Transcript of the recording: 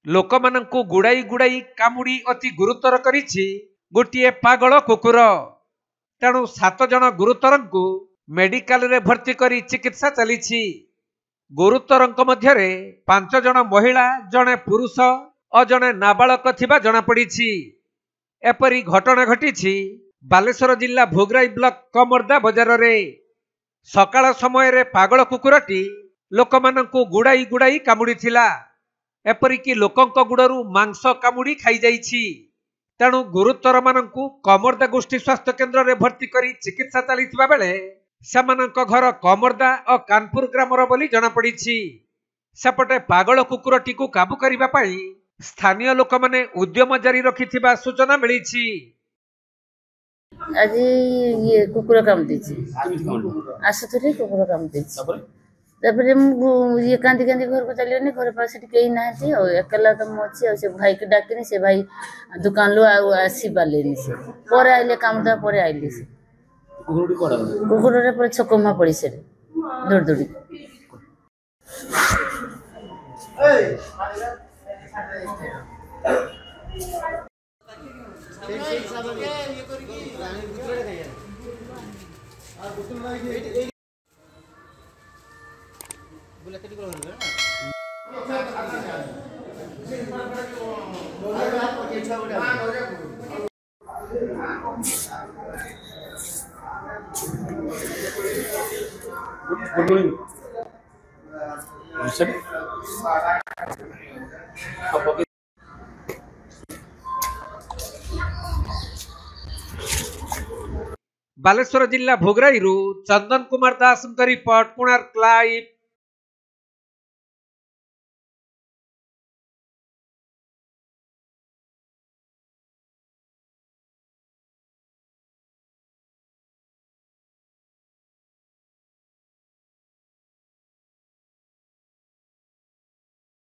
ଲୋକମାନଙ୍କୁ ଗୁଡ଼ାଇ ଗୁଡ଼ାଇ କାମୁଡ଼ି ଅତି ଗୁରୁତର କରିଛି ଗୋଟିଏ ପାଗଳ କୁକୁର। ତେଣୁ 7 ଜଣ ଗୁରୁତରଙ୍କୁ ମେଡିକାଲରେ ଭର୍ତ୍ତି କରି ଚିକିତ୍ସା ଚାଲିଛି। ଗୁରୁତରଙ୍କ ମଧ୍ୟରେ 5 ଜଣ ମହିଳା, ଜଣେ ପୁରୁଷ ଓ ଜଣେ ନାବାଳକ ଥିବା ଜଣାପଡ଼ିଛି। ଏପରି ଘଟଣା ଘଟିଛି ବାଲେଶ୍ୱର ଜିଲ୍ଲା ଭୋଗରାଇ ବ୍ଲକ କମର୍ଦା ବଜାରରେ। ସକାଳ ସମୟରେ ପାଗଳ କୁକୁରଟି ଲୋକମାନଙ୍କୁ ଗୁଡ଼ାଇ ଗୁଡ଼ାଇ କାମୁଡ଼ିଥିଲା। ଏପରିକି ଲୋକଙ୍କ ଗୁଡ଼ରୁ ମାଂସ କାମୁଡ଼ି ଖାଇଯାଇଛି। ତେଣୁ ଗୁରୁତରମାନଙ୍କୁ କମର୍ଦା ଗୋଷ୍ଠୀ ସ୍ୱାସ୍ଥ୍ୟ କେନ୍ଦ୍ରରେ ଭର୍ତ୍ତି କରି ଚିକିତ୍ସା ଚାଲିଥିବା ବେଳେ ସେମାନଙ୍କ ଘର କମର୍ଦା ଓ କାନପୁର ଗ୍ରାମର ବୋଲି ଜଣାପଡ଼ିଛି। ସେପଟେ ପାଗଳ କୁକୁରଟିକୁ କାବୁ କରିବା ପାଇଁ ସ୍ଥାନୀୟ ଲୋକମାନେ ଉଦ୍ୟମ ଜାରି ରଖିଥିବା ସୂଚନା ମିଳିଛି। ଆଜି କୁକୁର କାମୁଡ଼ିଛି, ଆସୁଥିଲି କୁକୁର କାମୁଡ଼ିଛି। ତାପରେ ମୁଁ କାନ୍ଦି କାନ୍ଦି ଘରକୁ ଚାଲିଗଲି। ଘର ପାଖରେ ସେଠି କେହି ନାହାନ୍ତି, ଆଉ ଏକଲା ତ ମୁଁ ଅଛି। ଆଉ ସେ ଭାଇକି ଡାକିନି, ସେ ଭାଇ ଦୋକାନରୁ ଆଉ ଆସି ପାରିଲେନି। ସେ ପରେ ଆଇଲେ, କାମୁଡ଼ା ପରେ ଆଇଲେ। ସେ କୁକୁରଟା ପୁରା ଛକମା ପଡ଼ି ସେଠି ଦୌଡ଼ି ଦୌଡ଼ି ବାଲେଶ୍ୱର ଜିଲ୍ଲା ଭୋଗରାଇରୁ ଚନ୍ଦନ କୁମାର ଦାସଙ୍କ ରିପୋର୍ଟ, କୋଣାର୍କ ଲାଇଭ୍।